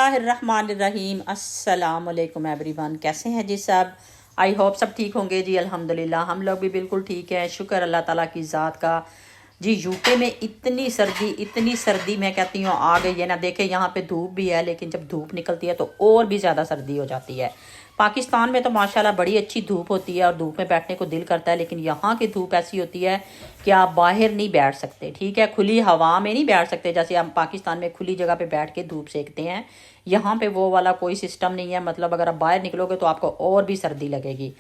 बिस्मिल्लाहिर्रहमानिर्रहीम। अस्सलाम वालेकुम एवरीवन, कैसे हैं जी सब। आई होप सब ठीक होंगे जी। अल्हम्दुलिल्लाह हम लोग भी बिल्कुल ठीक हैं, शुक्र अल्लाह ताला की ज़ात का। जी यूके में इतनी सर्दी मैं कहती हूँ आ गई है ना। देखे यहाँ पे धूप भी है, लेकिन जब धूप निकलती है तो और भी ज़्यादा सर्दी हो जाती है। पाकिस्तान में तो माशाल्लाह बड़ी अच्छी धूप होती है और धूप में बैठने को दिल करता है, लेकिन यहाँ की धूप ऐसी होती है कि आप बाहर नहीं बैठ सकते। ठीक है, खुली हवा में नहीं बैठ सकते, जैसे हम पाकिस्तान में खुली जगह पे बैठ के धूप सेकते हैं। यहाँ पे वो वाला कोई सिस्टम नहीं है। मतलब अगर आप बाहर निकलोगे तो आपको और भी सर्दी लगेगी।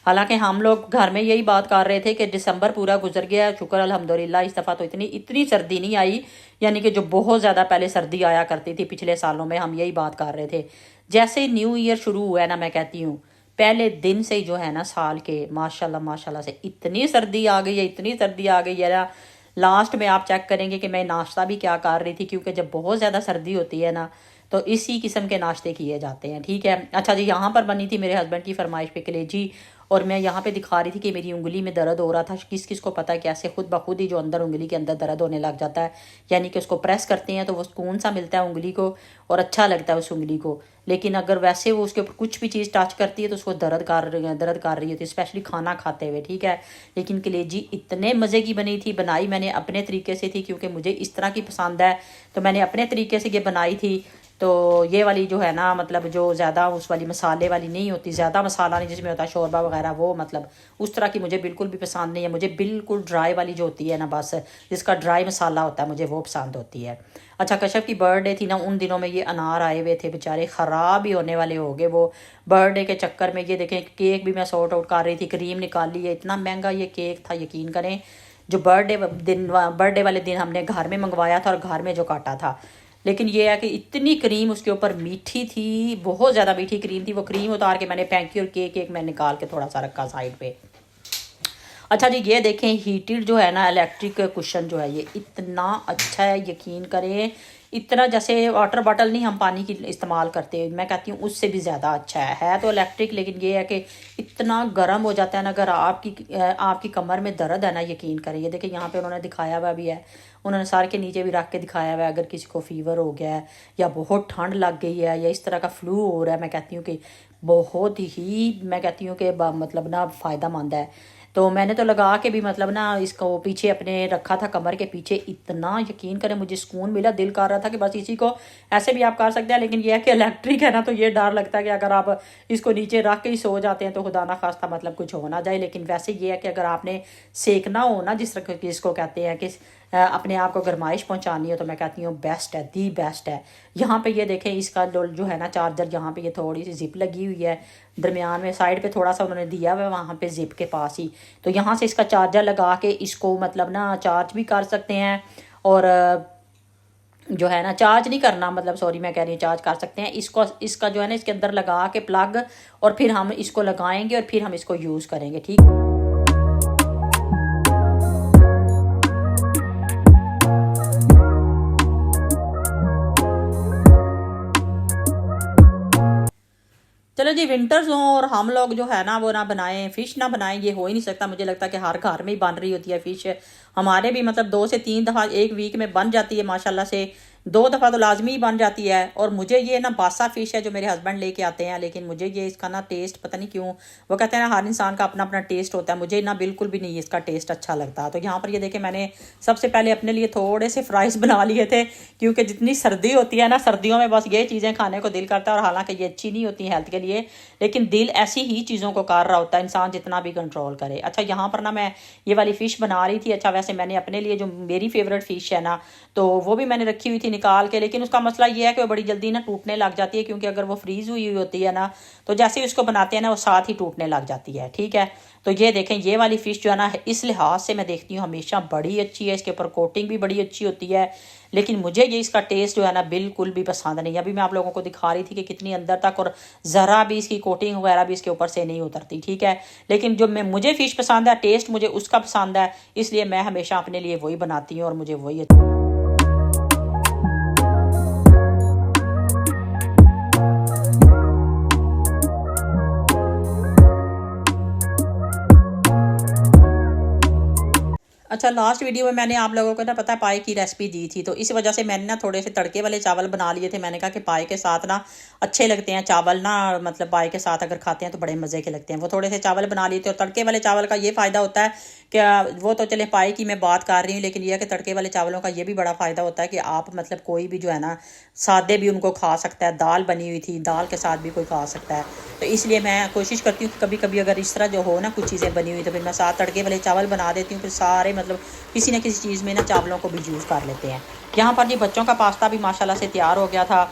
हालांकि हम लोग घर में यही बात कर रहे थे कि दिसंबर पूरा गुजर गया, शुक्र अल्हम्दुलिल्लाह इस दफ़ा तो इतनी सर्दी नहीं आई। यानी कि जो बहुत ज़्यादा पहले सर्दी आया करती थी पिछले सालों में, हम यही बात कर रहे थे। जैसे न्यू ईयर शुरू हुआ है ना, मैं कहती हूँ पहले दिन से ही जो है ना साल के माशाल्लाह माशाल्लाह से इतनी सर्दी आ गई है, इतनी सर्दी आ गई है ना। लास्ट में आप चेक करेंगे कि मैं नाश्ता भी क्या कर रही थी, क्योंकि जब बहुत ज़्यादा सर्दी होती है ना तो इसी किस्म के नाश्ते किए जाते हैं। ठीक है, अच्छा जी, यहाँ पर बनी थी मेरे हस्बैंड की फरमाइश पे कलेजी, और मैं यहाँ पे दिखा रही थी कि मेरी उंगली में दर्द हो रहा था। किस किस को पता है कैसे खुद ब खुद ही जो अंदर उंगली के अंदर दर्द होने लग जाता है। यानी कि उसको प्रेस करते हैं तो वो सुकून सा मिलता है उंगली को और अच्छा लगता है उस उंगली को। लेकिन अगर वैसे वो उसके ऊपर कुछ भी चीज़ टच करती है तो उसको दर्द कर रही होती है, स्पेशली खाना खाते हुए। ठीक है, लेकिन कलेजी इतने मज़े की बनी थी। बनाई मैंने अपने तरीके से थी, क्योंकि मुझे इस तरह की पसंद है, तो मैंने अपने तरीके से ये बनाई थी। तो ये वाली जो है ना, मतलब जो ज़्यादा उस वाली मसाले वाली नहीं होती, ज़्यादा मसाला नहीं जिसमें होता है शोरबा वगैरह, वो मतलब उस तरह की मुझे बिल्कुल भी पसंद नहीं है। मुझे बिल्कुल ड्राई वाली जो होती है ना, बस जिसका ड्राई मसाला होता है, मुझे वो पसंद होती है। अच्छा, कश्यप की बर्थडे थी ना, उन दिनों में ये अनार आए हुए थे, बेचारे ख़राब ही होने वाले हो गए वो बर्थडे के चक्कर में। ये देखें, केक भी मैं सॉर्ट आउट कर रही थी, क्रीम निकाली है, इतना महंगा ये केक था, यकीन करें। जो बर्थडे वाले दिन हमने घर में मंगवाया था और घर में जो काटा था। लेकिन ये है कि इतनी क्रीम उसके ऊपर मीठी थी, बहुत ज़्यादा मीठी क्रीम थी। वो क्रीम उतार के मैंने फेंकी और केक मैं निकाल के थोड़ा सा रखा साइड पे। अच्छा जी, ये देखें हीटेड जो है ना इलेक्ट्रिक कुशन जो है, ये इतना अच्छा है, यकीन करें। इतना जैसे वाटर बॉटल नहीं हम पानी की इस्तेमाल करते, मैं कहती हूँ उससे भी ज़्यादा अच्छा है तो इलेक्ट्रिक। लेकिन ये है कि इतना गर्म हो जाता है ना, अगर आपकी कमर में दर्द है ना, यकीन करें। ये देखिए यहाँ पे उन्होंने दिखाया हुआ भी है, उन्होंने सर के नीचे भी रख के दिखाया हुआ है। अगर किसी को फीवर हो गया है या बहुत ठंड लग गई है या इस तरह का फ्लू हो रहा है, मैं कहती हूँ कि बहुत ही, मैं कहती हूँ कि मतलब ना फ़ायदा मंद है। तो मैंने तो लगा के भी मतलब ना इसको पीछे अपने रखा था कमर के पीछे। इतना यकीन करें मुझे सुकून मिला, दिल कर रहा था कि बस इसी को ऐसे भी आप कर सकते हैं। लेकिन यह है कि इलेक्ट्रिक है ना, तो ये डर लगता है कि अगर आप इसको नीचे रख के ही सो जाते हैं तो खुदा ना खास्ता मतलब कुछ हो ना जाए। लेकिन वैसे ये है कि अगर आपने सेकना हो ना, जिस तरह की इसको कहते हैं कि अपने आप को गरमाइश पहुंचानी हो, तो मैं कहती हूँ बेस्ट है, दी बेस्ट है। यहाँ पे ये देखें, इसका जो है ना चार्जर, यहाँ पे ये थोड़ी सी जिप लगी हुई है दरमियान में, साइड पे थोड़ा सा उन्होंने दिया हुआ है वहाँ पे जिप के पास ही। तो यहाँ से इसका चार्जर लगा के इसको मतलब ना चार्ज भी कर सकते हैं। और जो है ना चार्ज नहीं करना, मतलब सॉरी मैं कह रही हूँ, चार्ज कर सकते हैं इसको। इसका जो है ना इसके अंदर लगा के प्लग, और फिर हम इसको लगाएंगे और फिर हम इसको यूज़ करेंगे। ठीक। चलो जी, विंटर्स हों और हम लोग जो है ना वो ना बनाएं, फ़िश ना बनाएं, ये हो ही नहीं सकता। मुझे लगता है कि हर घर में ही बन रही होती है फ़िश। हमारे भी मतलब 2 से 3 दफ़ा एक वीक में बन जाती है माशाल्लाह से। 2 दफ़ा तो लाजमी ही बन जाती है। और मुझे ये ना बासा फ़िश है जो मेरे हस्बैंड लेके आते हैं, लेकिन मुझे ये इसका ना टेस्ट पता नहीं क्यों, वो कहते हैं ना हर इंसान का अपना अपना टेस्ट होता है, मुझे ना बिल्कुल भी नहीं इसका टेस्ट अच्छा लगता। तो यहाँ पर ये देखें, मैंने सबसे पहले अपने लिए थोड़े से फ्राइज़ बना लिए थे, क्योंकि जितनी सर्दी होती है ना, सर्दियों में बस ये चीज़ें खाने को दिल करता है। और हालांकि ये अच्छी नहीं होती हेल्थ के लिए, लेकिन दिल ऐसी ही चीज़ों को कर रहा होता है, इंसान जितना भी कंट्रोल करे। अच्छा, यहाँ पर ना मैं ये वाली फ़िश बना रही थी। अच्छा, वैसे मैंने अपने लिए जो मेरी फेवरेट फ़िश है ना, तो वो भी मैंने रखी हुई थी निकाल के, लेकिन उसका मसला ये है कि वो बड़ी जल्दी ना टूटने लग जाती है, क्योंकि अगर वो फ्रीज़ हुई होती है ना, तो जैसे ही उसको बनाते हैं ना वो साथ ही टूटने लग जाती है। ठीक है, तो ये देखें, ये वाली फ़िश जो है ना, इस लिहाज से मैं देखती हूँ हमेशा बड़ी अच्छी है, इसके ऊपर कोटिंग भी बड़ी अच्छी होती है। लेकिन मुझे ये इसका टेस्ट जो है ना बिल्कुल भी पसंद नहीं है। अभी मैं आप लोगों को दिखा रही थी कि कितनी अंदर तक, और ज़रा भी इसकी कोटिंग वगैरह भी इसके ऊपर से नहीं उतरती। ठीक है, लेकिन जो मुझे फ़िश पसंद है, टेस्ट मुझे उसका पसंद है, इसलिए मैं हमेशा अपने लिए वही बनाती हूँ और मुझे वही अच्छा, लास्ट वीडियो में मैंने आप लोगों को ना पता है पाए की रेसिपी दी थी, तो इस वजह से मैंने ना थोड़े से तड़के वाले चावल बना लिए थे। मैंने कहा कि पाए के साथ ना अच्छे लगते हैं चावल ना, मतलब पाए के साथ अगर खाते हैं तो बड़े मज़े के लगते हैं। वो थोड़े से चावल बना लिए थे। और तड़के वाले चावल का ये फ़ायदा होता है कि वो तो चले पाए की मैं बात कर रही हूँ, लेकिन यह है कि तड़के वाले चावलों का ये भी बड़ा फ़ायदा होता है कि आप मतलब कोई भी जो है ना सादे भी उनको खा सकता है। दाल बनी हुई थी, दाल के साथ भी कोई खा सकता है। तो इसलिए मैं कोशिश करती हूँ कि कभी कभी अगर इस तरह जो हो ना कुछ चीज़ें बनी हुई तो फिर मैं साथ तड़के वाले चावल बना देती हूँ। फिर सारे मतलब किसी न किसी चीज़ में ना चावलों को भी यूज़ कर लेते हैं। यहाँ पर जी बच्चों का पास्ता भी माशाल्लाह से तैयार हो गया था।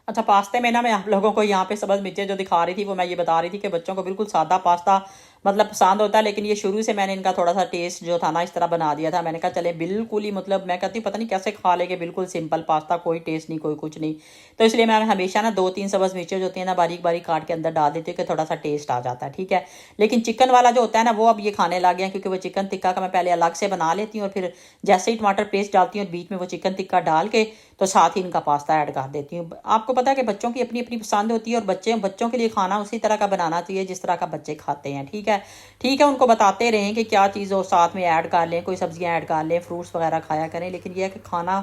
अच्छा, पास्ते में ना मैं आप लोगों को यहाँ पे सब्ज़ मिर्चें जो दिखा रही थी वो मैं ये बता रही थी कि बच्चों को बिल्कुल सादा पास्ता मतलब पसंद होता है, लेकिन ये शुरू से मैंने इनका थोड़ा सा टेस्ट जो था ना इस तरह बना दिया था। मैंने कहा चले बिल्कुल ही मतलब मैं कहती हूँ पता नहीं कैसे खा लेंगे, बिल्कुल सिंपल पास्ता, कोई टेस्ट नहीं, कोई कुछ नहीं। तो इसलिए मैं हमेशा ना 2-3 सब्ज़ मिर्चें जो होती हैं ना बारीक बारीक काट के अंदर डाल देती हूँ कि थोड़ा सा टेस्ट आ जाता है, ठीक है। लेकिन चिकन वाला जो होता है ना वो अब ये खाने लग गया, क्योंकि वो चिकन टिक्का का मैं पहले अलग से बना लेती हूँ और फिर जैसे ही टमाटर पेस्ट डालती हूँ बीच में वो चिकन टिक्का डाल के तो साथ ही इनका पास्ता ऐड कर देती हूँ। आपको पता है कि बच्चों की अपनी अपनी पसंद होती है और बच्चों के लिए खाना उसी तरह का बनाना चाहिए जिस तरह का बच्चे खाते हैं, ठीक है। ठीक है, उनको बताते रहें कि क्या चीज़ और साथ में ऐड कर लें, कोई सब्जियां ऐड कर लें, फ्रूट्स वगैरह खाया करें, लेकिन यह है कि खाना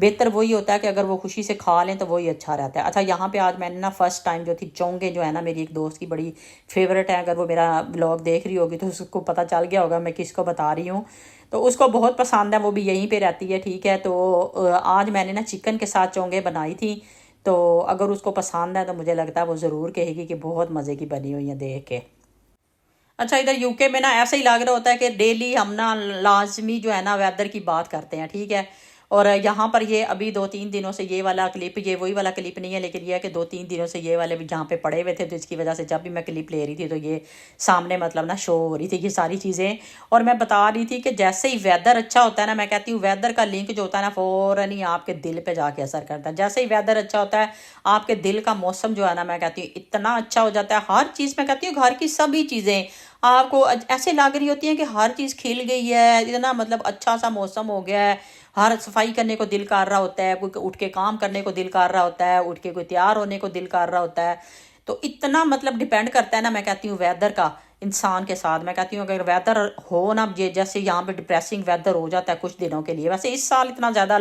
बेहतर वही होता है कि अगर वो खुशी से खा लें तो वही अच्छा रहता है। अच्छा, यहाँ पे आज मैंने ना फर्स्ट टाइम जो थी चोंगे जो है ना मेरी एक दोस्त की बड़ी फेवरेट है, अगर वो मेरा ब्लॉग देख रही होगी तो उसको पता चल गया होगा मैं किसको बता रही हूँ। तो उसको बहुत पसंद है, वो भी यहीं पे रहती है, ठीक है। तो आज मैंने ना चिकन के साथ चोंगे बनाई थी, तो अगर उसको पसंद है तो मुझे लगता है वो ज़रूर कहेगी कि बहुत मज़े की बनी हुई है देख के। अच्छा, इधर यूके में ना ऐसा ही लग रहा होता है कि डेली हम ना लाजमी जो है ना वेदर की बात करते हैं, ठीक है। और यहाँ पर ये अभी 2-3 दिनों से ये वाला क्लिप, ये वही वाला क्लिप नहीं है, लेकिन ये है कि 2-3 दिनों से ये वाले भी जहाँ पे पड़े हुए थे, तो इसकी वजह से जब भी मैं क्लिप ले रही थी तो ये सामने मतलब ना शो हो रही थी ये सारी चीज़ें। और मैं बता रही थी कि जैसे ही वेदर अच्छा होता है ना, मैं कहती हूँ वेदर का लिंक जो होता है ना फ़ौरन ही आपके दिल पे जाके असर करता है। जैसे ही वेदर अच्छा होता है आपके दिल का मौसम जो है ना मैं कहती हूँ इतना अच्छा हो जाता है। हर चीज़ मैं कहती हूँ घर की सभी चीज़ें आपको ऐसे लग रही होती हैं कि हर चीज़ खिल गई है, इतना मतलब अच्छा सा मौसम हो गया है। हर सफाई करने को दिल कर रहा होता है, कोई उठ के काम करने को दिल कर रहा होता है, उठ के कोई तैयार होने को दिल कर रहा होता है। तो इतना मतलब डिपेंड करता है ना मैं कहती हूँ वेदर का इंसान के साथ। मैं कहती हूँ अगर वेदर हो ना ये जैसे यहाँ पे डिप्रेसिंग वेदर हो जाता है कुछ दिनों के लिए, वैसे इस साल इतना ज़्यादा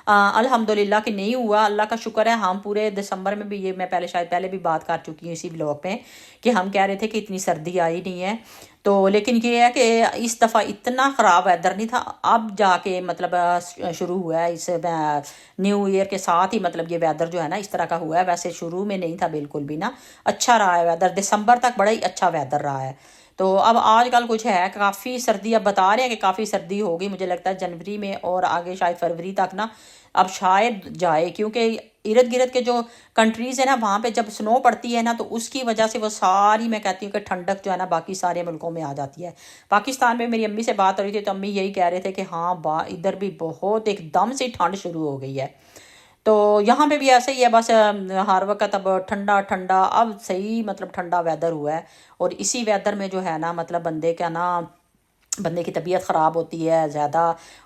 अल्हम्दुलिल्लाह कि नहीं हुआ, अल्लाह का शुक्र है। हम पूरे दिसंबर में भी, ये मैं शायद पहले भी बात कर चुकी हूँ इसी ब्लॉग में, कि हम कह रहे थे कि इतनी सर्दी आई नहीं है। तो लेकिन ये है कि इस दफ़ा इतना ख़राब वेदर नहीं था, अब जाके मतलब शुरू हुआ है इस न्यू ईयर के साथ ही मतलब ये वेदर जो है ना इस तरह का हुआ है। वैसे शुरू में नहीं था बिल्कुल भी ना, अच्छा रहा है वेदर, दिसंबर तक बड़ा ही अच्छा वेदर रहा है। तो अब आजकल कुछ है काफ़ी सर्दी, अब बता रहे हैं कि काफ़ी सर्दी होगी, मुझे लगता है जनवरी में और आगे शायद फरवरी तक ना अब शायद जाए, क्योंकि इर्द गिर्द के जो कंट्रीज़ है ना वहाँ पे जब स्नो पड़ती है ना तो उसकी वजह से वो सारी मैं कहती हूँ कि ठंडक जो है ना बाकी सारे मुल्कों में आ जाती है। पाकिस्तान में मेरी अम्मी से बात हो रही थी तो अम्मी यही कह रहे थे कि हाँ इधर भी बहुत एकदम से ठंड शुरू हो गई है। तो यहाँ पे भी ऐसा ही है, बस हर वक्त अब ठंडा ठंडा, अब सही मतलब ठंडा वेदर हुआ है। और इसी वेदर में जो है ना मतलब बंदे की तबीयत ख़राब होती है ज़्यादा,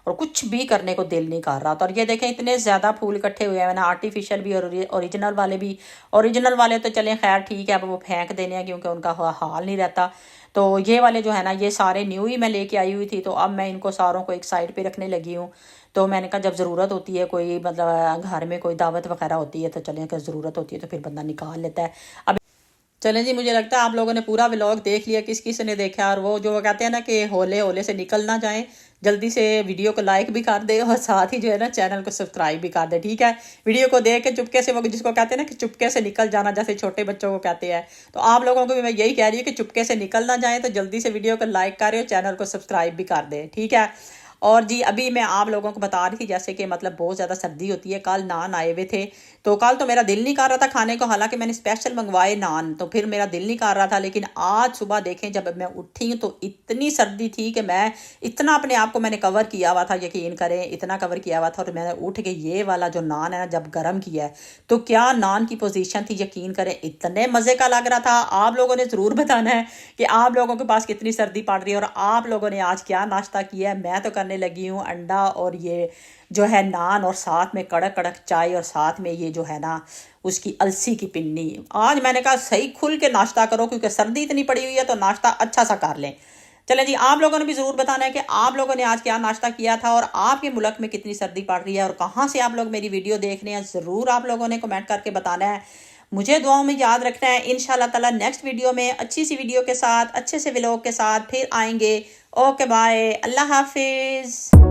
और कुछ भी करने को दिल नहीं कर रहा। तो और ये देखें इतने ज़्यादा फूल इकट्ठे हुए हैं ना, आर्टिफिशियल भी और ओरिजिनल वाले भी। ओरिजिनल वाले तो चलें खैर ठीक है, अब वो फेंक देने हैं क्योंकि उनका हाल नहीं रहता। तो ये वाले जो है ना ये सारे न्यू ही मैं लेके आई हुई थी, तो अब मैं इनको सारों को एक साइड पे रखने लगी हूँ। तो मैंने कहा जब ज़रूरत होती है कोई मतलब घर में कोई दावत वगैरह होती है तो चलें, अगर ज़रूरत होती है तो फिर बंदा निकाल लेता है। अब चलें जी, मुझे लगता है आप लोगों ने पूरा व्लॉग देख लिया, किस किस ने देखा। और वो जो वो कहते हैं ना कि होले होले से निकल ना जाएं, जल्दी से वीडियो को लाइक भी कर दे और साथ ही जो है ना चैनल को सब्सक्राइब भी कर दे, ठीक है। वीडियो को देख के चुपके से, वो जिसको कहते हैं ना कि चुपके से निकल जाना, जैसे छोटे बच्चों को कहते हैं, तो आप लोगों को भी मैं यही कह रही हूँ कि चुपके से निकल ना जाए, तो जल्दी से वीडियो को लाइक करें और चैनल को सब्सक्राइब भी कर दे, ठीक है। और जी अभी मैं आप लोगों को बता रही थी जैसे कि मतलब बहुत ज़्यादा सर्दी होती है, कल नान आए हुए थे, तो कल तो मेरा दिल नहीं कर रहा था खाने को, हालांकि मैंने स्पेशल मंगवाए नान, तो फिर मेरा दिल नहीं कर रहा था। लेकिन आज सुबह देखें जब मैं उठी तो इतनी सर्दी थी कि मैं इतना अपने आप को मैंने कवर किया हुआ था, यकीन करें इतना कवर किया हुआ था। और मैंने उठ के ये वाला जो नान है ना जब गर्म किया है तो क्या नान की पोजीशन थी, यकीन करें इतने मज़े का लग रहा था। आप लोगों ने ज़रूर बताना है कि आप लोगों के पास कितनी सर्दी पड़ रही है और आप लोगों ने आज क्या नाश्ता किया है। मैं तो करने करने लगी हूँ अंडा और ये जो है नान और साथ में कड़क कड़क चाय और साथ में ये जो है ना उसकी अलसी की पिन्नी। आज मैंने कहा सही खुल के नाश्ता करो क्योंकि सर्दी इतनी पड़ी हुई है तो नाश्ता अच्छा सा कर लें। चलें जी, आप लोगों ने भी ज़रूर बताना है कि आप लोगों ने आज क्या नाश्ता किया था और आपके मुल्क में कितनी सर्दी पड़ रही है और कहाँ से आप लोग मेरी वीडियो देख रहे हैं। ज़रूर आप लोगों ने कमेंट करके बताना है, मुझे दुआओं में याद रखना है। इंशाल्लाह ताला नेक्स्ट वीडियो में अच्छी सी वीडियो के साथ अच्छे से व्लॉग के साथ फिर आएंगे। ओके बाय, अल्लाह हाफिज़।